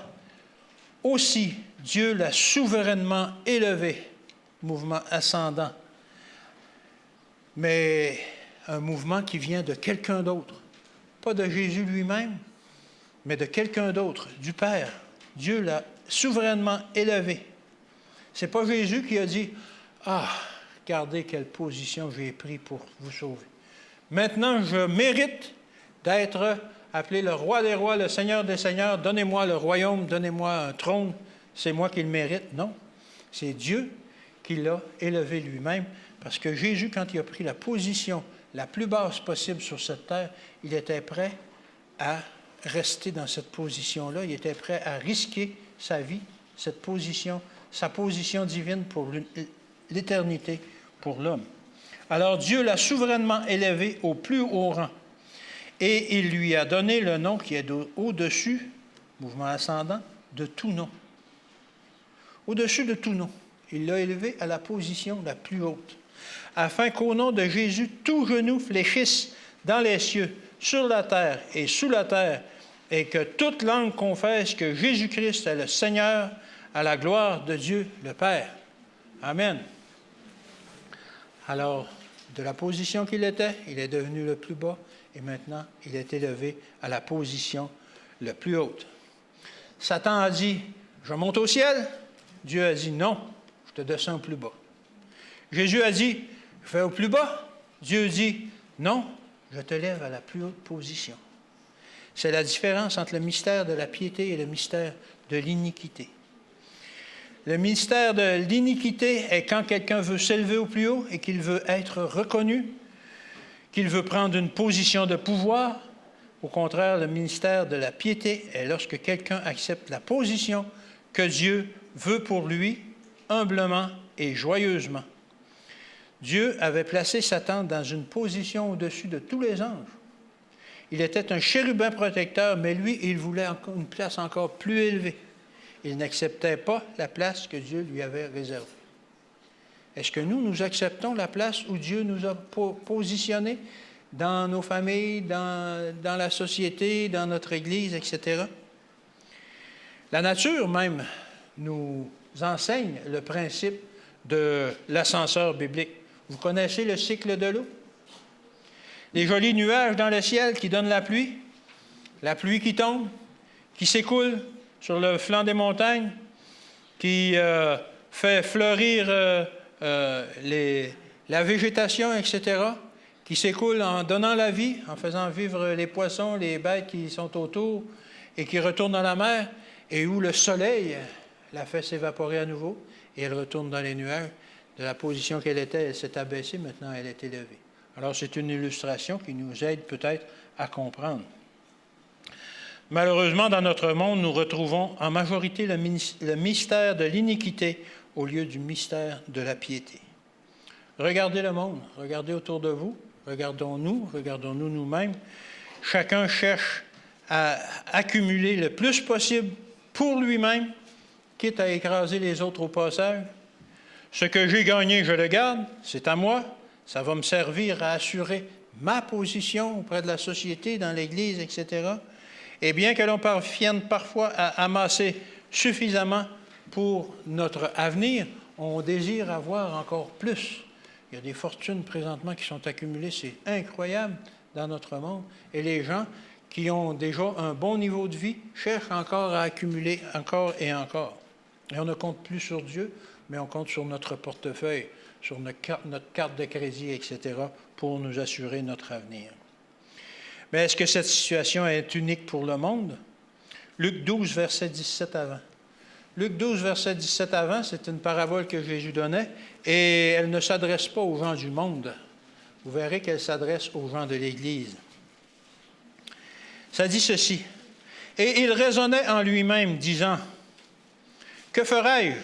aussi Dieu l'a souverainement élevé, mouvement ascendant, mais un mouvement qui vient de quelqu'un d'autre, pas de Jésus lui-même, mais de quelqu'un d'autre, du Père. Dieu l'a souverainement élevé. Ce n'est pas Jésus qui a dit « Ah, regardez quelle position j'ai prise pour vous sauver. Maintenant, je mérite d'être appelé le roi des rois, le Seigneur des seigneurs. Donnez-moi le royaume, donnez-moi un trône. C'est moi qui le mérite. » Non, c'est Dieu qui l'a élevé lui-même, parce que Jésus, quand il a pris la position la plus basse possible sur cette terre, il était prêt à rester dans cette position-là. Il était prêt à risquer sa vie, cette position, sa position divine pour l'éternité, pour l'homme. Alors Dieu l'a souverainement élevé au plus haut rang et il lui a donné le nom qui est au-dessus, mouvement ascendant, de tout nom. Au-dessus de tout nom. Il l'a élevé à la position la plus haute. afin qu'au nom de Jésus, tout genou fléchisse dans les cieux, sur la terre et sous la terre, et que toute langue confesse que Jésus-Christ est le Seigneur, à la gloire de Dieu le Père. Amen. Alors, de la position qu'il était, il est devenu le plus bas, et maintenant, il est élevé à la position la plus haute. Satan a dit, « Je monte au ciel. » Dieu a dit, « Non, je te descends au plus bas. » Jésus a dit, « Je vais au plus bas. » Dieu dit, « Non, je te lève à la plus haute position. » C'est la différence entre le mystère de la piété et le mystère de l'iniquité. Le mystère de l'iniquité est quand quelqu'un veut s'élever au plus haut et qu'il veut être reconnu, qu'il veut prendre une position de pouvoir. Au contraire, le mystère de la piété est lorsque quelqu'un accepte la position que Dieu veut pour lui, humblement et joyeusement. Dieu avait placé Satan dans une position au-dessus de tous les anges. Il était un chérubin protecteur, mais lui, il voulait une place encore plus élevée. Il n'acceptait pas la place que Dieu lui avait réservée. Est-ce que nous acceptons la place où Dieu nous a positionnés dans nos familles, dans la société, dans notre Église, etc.? La nature même nous enseigne le principe de l'ascenseur biblique. Vous connaissez le cycle de l'eau? Les jolis nuages dans le ciel qui donnent la pluie qui tombe, qui s'écoule sur le flanc des montagnes, qui fait fleurir la végétation, etc., qui s'écoule en donnant la vie, en faisant vivre les poissons, les bêtes qui sont autour et qui retournent dans la mer, et où le soleil la fait s'évaporer à nouveau, et elle retourne dans les nuages. De la position qu'elle était, elle s'est abaissée, maintenant elle est élevée. Alors c'est une illustration qui nous aide peut-être à comprendre. Malheureusement, dans notre monde, nous retrouvons en majorité le mystère de l'iniquité au lieu du mystère de la piété. Regardez le monde, regardez autour de vous, regardons-nous nous-mêmes. Chacun cherche à accumuler le plus possible pour lui-même, quitte à écraser les autres au passage. Ce que j'ai gagné, je le garde, c'est à moi, ça va me servir à assurer ma position auprès de la société, dans l'Église, etc. Et bien que l'on parvienne parfois à amasser suffisamment pour notre avenir, on désire avoir encore plus. Il y a des fortunes présentement qui sont accumulées, c'est incroyable dans notre monde. Et les gens qui ont déjà un bon niveau de vie cherchent encore à accumuler encore et encore. Et on ne compte plus sur Dieu, mais on compte sur notre portefeuille, sur notre carte de crédit, etc., pour nous assurer notre avenir. Mais est-ce que cette situation est unique pour le monde? Luc 12, verset 17 avant. Luc 12, verset 17 avant, c'est une parabole que Jésus donnait, et elle ne s'adresse pas aux gens du monde. Vous verrez qu'elle s'adresse aux gens de l'Église. Ça dit ceci. « Et il raisonnait en lui-même, disant, « Que ferai-je? »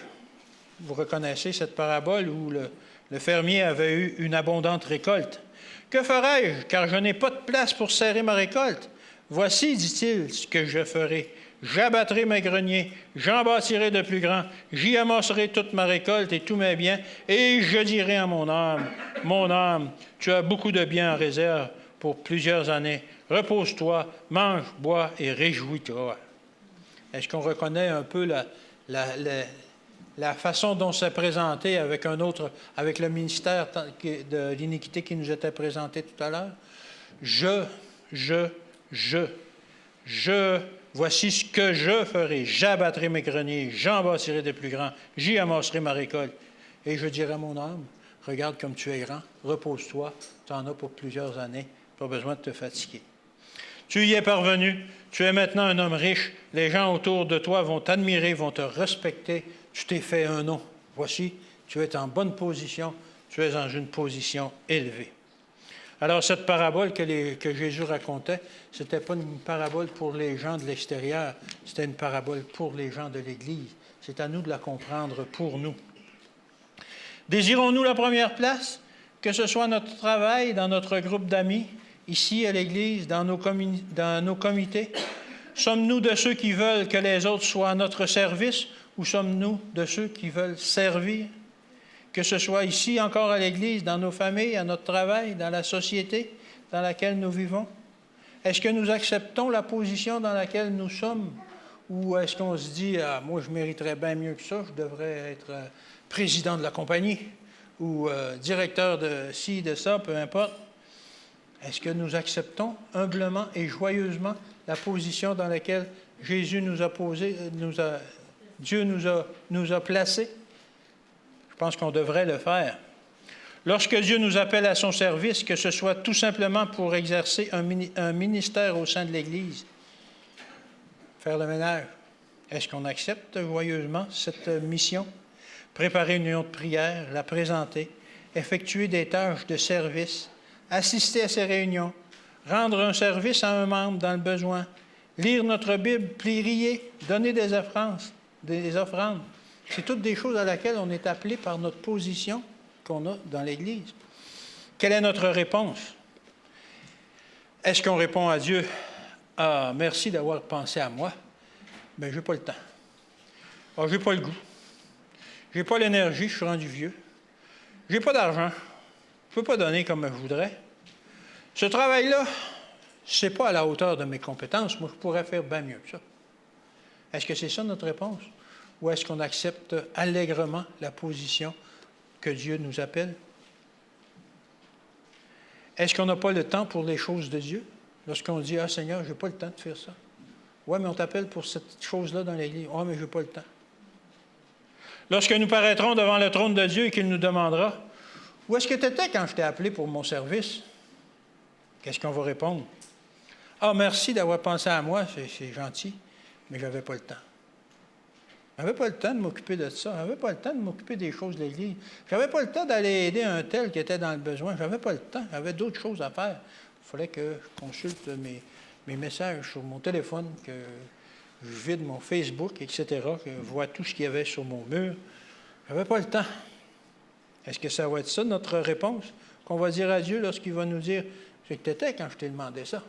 Vous reconnaissez cette parabole où le fermier avait eu une abondante récolte. « Que ferai-je, car je n'ai pas de place pour serrer ma récolte? Voici, dit-il, ce que je ferai. J'abattrai mes greniers, j'en bâtirai de plus grands, j'y amasserai toute ma récolte et tous mes biens, et je dirai à mon âme, tu as beaucoup de biens en réserve pour plusieurs années. Repose-toi, mange, bois et réjouis-toi. » Est-ce qu'on reconnaît un peu la façon dont c'est présenté avec le ministère de l'iniquité qui nous était présenté tout à l'heure? Voici ce que je ferai. J'abattrai mes greniers, j'en bâtirai de plus grands, j'y amasserai ma récolte. Et je dirai à mon âme, regarde comme tu es grand, repose-toi, tu en as pour plusieurs années, pas besoin de te fatiguer. Tu y es parvenu, tu es maintenant un homme riche, les gens autour de toi vont t'admirer, vont te respecter, tu t'es fait un nom. Voici, tu es en bonne position, tu es dans une position élevée. Alors, cette parabole que Jésus racontait, ce n'était pas une parabole pour les gens de l'extérieur, c'était une parabole pour les gens de l'Église. C'est à nous de la comprendre pour nous. Désirons-nous la première place, que ce soit notre travail, dans notre groupe d'amis, ici à l'Église, dans nos comités? Sommes-nous de ceux qui veulent que les autres soient à notre service ou sommes-nous de ceux qui veulent servir? que ce soit ici encore à l'Église, dans nos familles, à notre travail, dans la société dans laquelle nous vivons? Est-ce que nous acceptons la position dans laquelle nous sommes? Ou est-ce qu'on se dit, ah, moi, je mériterais bien mieux que ça, je devrais être président de la compagnie ou directeur de ci, de ça, peu importe. Est-ce que nous acceptons humblement et joyeusement la position dans laquelle Jésus nous a posé, Dieu nous a placés? Je pense qu'on devrait le faire. Lorsque Dieu nous appelle à son service, que ce soit tout simplement pour exercer un ministère au sein de l'Église, faire le ménage, est-ce qu'on accepte joyeusement cette mission? Préparer une union de prière, la présenter, effectuer des tâches de service, assister à ces réunions, rendre un service à un membre dans le besoin, lire notre Bible, prier, donner des offrandes. C'est toutes des choses à laquelle on est appelé par notre position qu'on a dans l'Église. Quelle est notre réponse? Est-ce qu'on répond à Dieu, « Ah, merci d'avoir pensé à moi, mais je n'ai pas le temps. Ah, je n'ai pas le goût. Je n'ai pas l'énergie, je suis rendu vieux. Je n'ai pas d'argent. Je ne peux pas donner comme je voudrais. Ce travail-là, ce n'est pas à la hauteur de mes compétences. Moi, je pourrais faire bien mieux que ça. » Est-ce que c'est ça notre réponse? Ou est-ce qu'on accepte allègrement la position que Dieu nous appelle? Est-ce qu'on n'a pas le temps pour les choses de Dieu? Lorsqu'on dit, « Ah, Seigneur, je n'ai pas le temps de faire ça. » « Oui, mais on t'appelle pour cette chose-là dans l'Église. »« Ah, mais je n'ai pas le temps. » Lorsque nous paraîtrons devant le trône de Dieu et qu'il nous demandera, « Où est-ce que tu étais quand je t'ai appelé pour mon service? » Qu'est-ce qu'on va répondre? « Ah, merci d'avoir pensé à moi, c'est gentil, mais je n'avais pas le temps. Je n'avais pas le temps de m'occuper de ça. Je n'avais pas le temps de m'occuper des choses de l'Église. Je n'avais pas le temps d'aller aider un tel qui était dans le besoin. Je n'avais pas le temps. J'avais d'autres choses à faire. Il fallait que je consulte mes messages sur mon téléphone, que je vide mon Facebook, etc., que je vois tout ce qu'il y avait sur mon mur. Je n'avais pas le temps. » Est-ce que ça va être ça, notre réponse, qu'on va dire à Dieu lorsqu'il va nous dire, « C'est que tu étais quand je t'ai demandé ça. »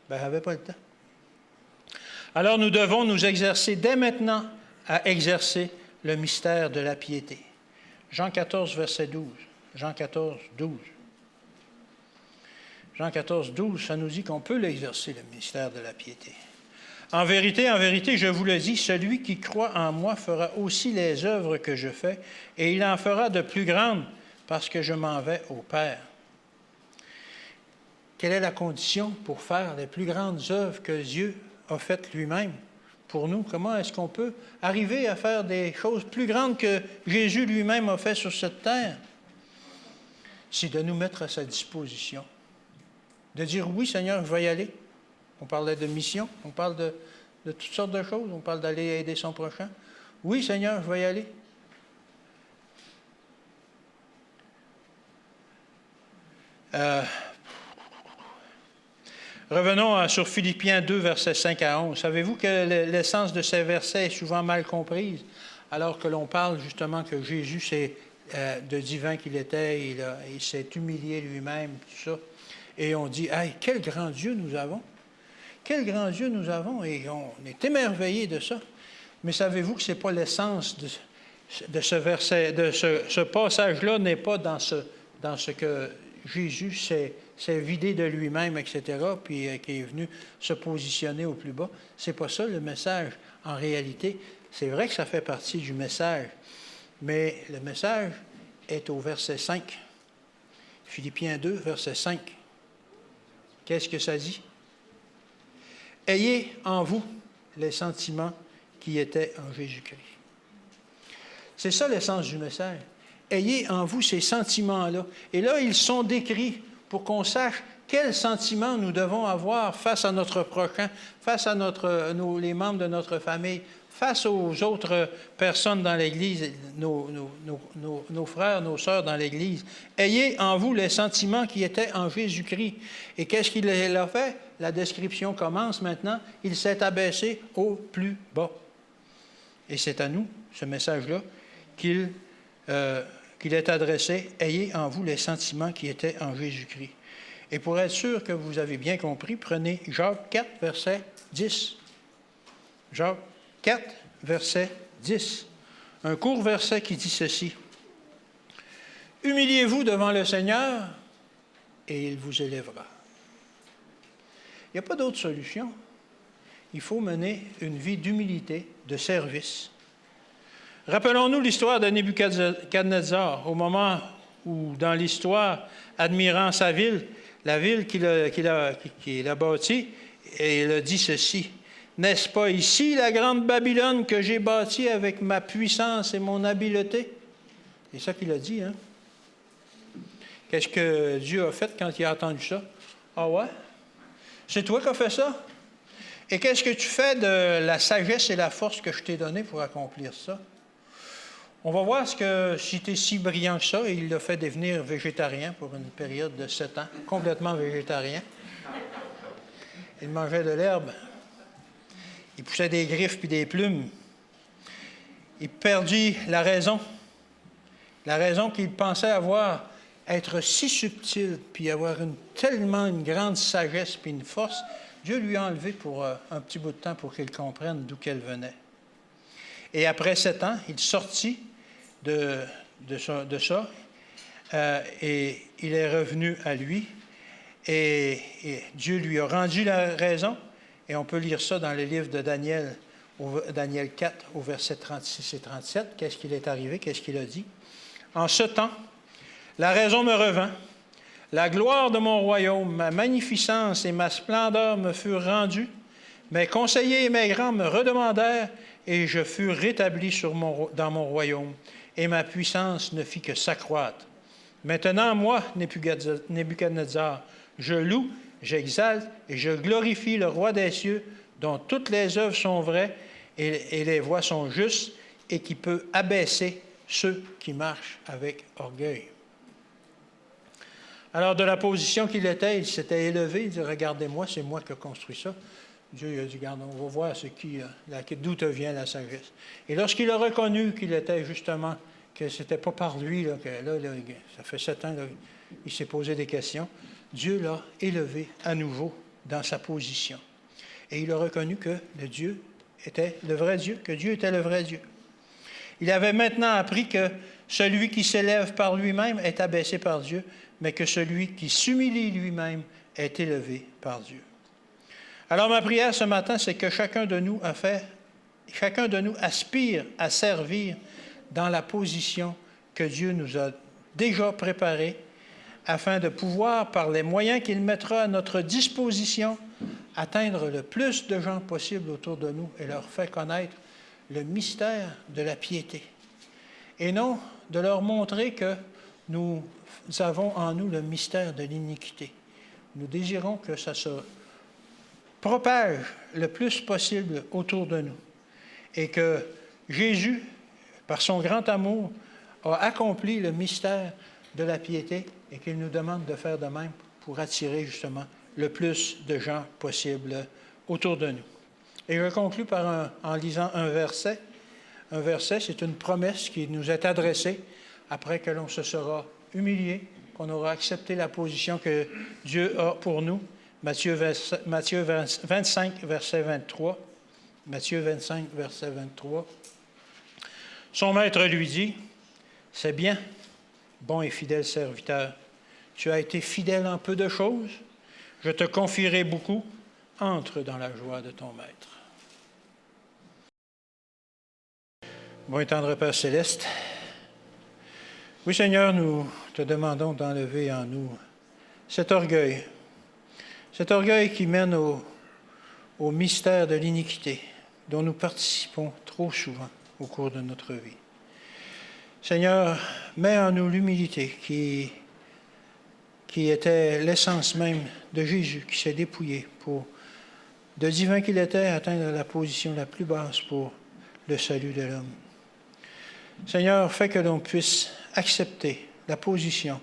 Bien, je n'avais pas le temps. Alors, nous devons nous exercer dès maintenant à exercer le mystère de la piété. Jean 14, verset 12. Jean 14, 12. Jean 14, 12, ça nous dit qu'on peut l'exercer, le mystère de la piété. En vérité, je vous le dis, celui qui croit en moi fera aussi les œuvres que je fais, et il en fera de plus grandes, parce que je m'en vais au Père. Quelle est la condition pour faire les plus grandes œuvres que Dieu a faites lui-même pour nous? Comment est-ce qu'on peut arriver à faire des choses plus grandes que Jésus lui-même a fait sur cette terre? C'est de nous mettre à sa disposition. De dire, oui, Seigneur, je vais y aller. On parlait de mission, on parle de toutes sortes de choses, on parle d'aller aider son prochain. Oui, Seigneur, je vais y aller. Revenons sur Philippiens 2, versets 5 à 11. Savez-vous que l'essence de ces versets est souvent mal comprise, alors que l'on parle justement que Jésus, c'est de divin qu'il était, il s'est humilié lui-même, tout ça. Et on dit, « Hey, quel grand Dieu nous avons! Quel grand Dieu nous avons! » Et on est émerveillés de ça. Mais savez-vous que ce n'est pas l'essence de ce verset, de ce passage-là n'est pas dans ce que Jésus s'est vidé de lui-même, etc., puis qui est venu se positionner au plus bas. Ce n'est pas ça le message. En réalité, c'est vrai que ça fait partie du message, mais le message est au verset 5. Philippiens 2, verset 5. Qu'est-ce que ça dit? « Ayez en vous les sentiments qui étaient en Jésus-Christ. » C'est ça l'essence du message. Ayez en vous ces sentiments-là. Et là, ils sont décrits pour qu'on sache quels sentiments nous devons avoir face à notre prochain, face à les membres de notre famille, face aux autres personnes dans l'Église, nos frères, nos sœurs dans l'Église. Ayez en vous les sentiments qui étaient en Jésus-Christ. Et qu'est-ce qu'il a fait? La description commence maintenant. Il s'est abaissé au plus bas. Et c'est à nous, ce message-là, qu'il est adressé. Ayez en vous les sentiments qui étaient en Jésus-Christ. Et pour être sûr que vous avez bien compris, prenez Jacques 4, verset 10. Jacques 4, verset 10. Un court verset qui dit ceci. Humiliez-vous devant le Seigneur et il vous élèvera. Il n'y a pas d'autre solution. Il faut mener une vie d'humilité, de service. Rappelons-nous l'histoire de Nebuchadnezzar, au moment où, dans l'histoire, admirant sa ville, la ville qu'il a bâtie, et il a dit ceci, « N'est-ce pas ici la grande Babylone que j'ai bâtie avec ma puissance et mon habileté? » C'est ça qu'il a dit, hein? Qu'est-ce que Dieu a fait quand il a entendu ça? Ah ouais? C'est toi qui as fait ça? Et qu'est-ce que tu fais de la sagesse et la force que je t'ai donnée pour accomplir ça? On va voir si tu es si brillant que ça, et il l'a fait devenir végétarien pour une période de 7 ans, complètement végétarien. Il mangeait de l'herbe. Il poussait des griffes puis des plumes. Il perdit la raison qu'il pensait avoir, être si subtil, puis avoir tellement une grande sagesse puis une force. Dieu lui a enlevé pour un petit bout de temps pour qu'il comprenne d'où qu'elle venait. Et après 7 ans, il sortit de ça et il est revenu à lui. Et Dieu lui a rendu la raison. Et on peut lire ça dans le livre de Daniel, Daniel 4, au verset 36 et 37. Qu'est-ce qu'il est arrivé? Qu'est-ce qu'il a dit? En ce temps, la raison me revint. La gloire de mon royaume, ma magnificence et ma splendeur me furent rendues. Mes conseillers et mes grands me redemandèrent, et je fus rétabli dans mon royaume, et ma puissance ne fit que s'accroître. Maintenant, moi, Nebuchadnezzar, je loue, j'exalte et je glorifie le roi des cieux, dont toutes les œuvres sont vraies et les voies sont justes, et qui peut abaisser ceux qui marchent avec orgueil. Alors, de la position qu'il était, il s'était élevé, il dit, « Regardez-moi, c'est moi qui ai construit ça. » Dieu il a dit, « Regarde, on va voir d'où te vient la sagesse. » Et lorsqu'il a reconnu qu'il était justement, que ce n'était pas par lui, ça fait 7 ans, il s'est posé des questions, Dieu l'a élevé à nouveau dans sa position. Et il a reconnu que Dieu était le vrai Dieu, que Dieu était le vrai Dieu. Il avait maintenant appris que celui qui s'élève par lui-même est abaissé par Dieu, mais que celui qui s'humilie lui-même est élevé par Dieu. Alors ma prière ce matin, c'est que chacun de nous aspire à servir dans la position que Dieu nous a déjà préparée, afin de pouvoir, par les moyens qu'il mettra à notre disposition, atteindre le plus de gens possible autour de nous et leur faire connaître le mystère de la piété. Et non de leur montrer que nous avons en nous le mystère de l'iniquité. Nous désirons que ça se propage le plus possible autour de nous et que Jésus, par son grand amour, a accompli le mystère de la piété et qu'il nous demande de faire de même pour attirer justement le plus de gens possible autour de nous. Et je conclus en lisant un verset. Un verset, c'est une promesse qui nous est adressée après que l'on se sera humilié, qu'on aura accepté la position que Dieu a pour nous. Matthieu 25, verset 23. Matthieu 25, verset 23. Son maître lui dit, « C'est bien, bon et fidèle serviteur. Tu as été fidèle en peu de choses. Je te confierai beaucoup. Entre dans la joie de ton maître. » Bon et tendre Père céleste, oui Seigneur, nous te demandons d'enlever en nous cet orgueil qui mène au mystère de l'iniquité dont nous participons trop souvent au cours de notre vie. Seigneur, mets en nous l'humilité qui était l'essence même de Jésus, qui s'est dépouillé pour, de divin qu'il était, atteindre la position la plus basse pour le salut de l'homme. Seigneur, fais que l'on puisse accepter la position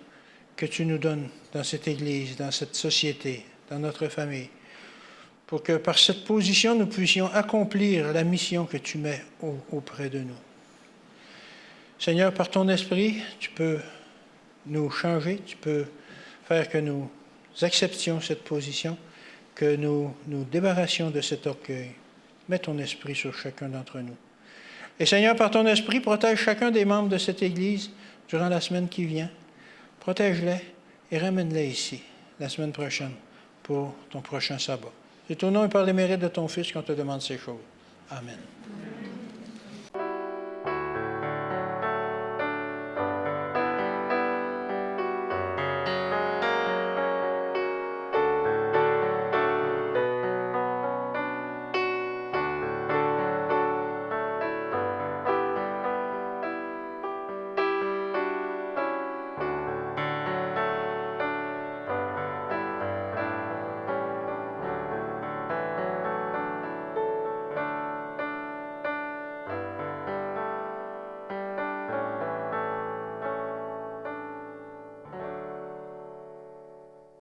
que tu nous donnes dans cette Église, dans cette société, dans notre famille, pour que par cette position, nous puissions accomplir la mission que tu mets auprès de nous. Seigneur, par ton esprit, tu peux nous changer, tu peux faire que nous acceptions cette position, que nous nous débarrassions de cet orgueil. Mets ton esprit sur chacun d'entre nous. Et Seigneur, par ton esprit, protège chacun des membres de cette Église durant la semaine qui vient. protège-les et ramène-les ici la semaine prochaine pour ton prochain sabbat. C'est au nom et par les mérites de ton Fils qu'on te demande ces choses. Amen.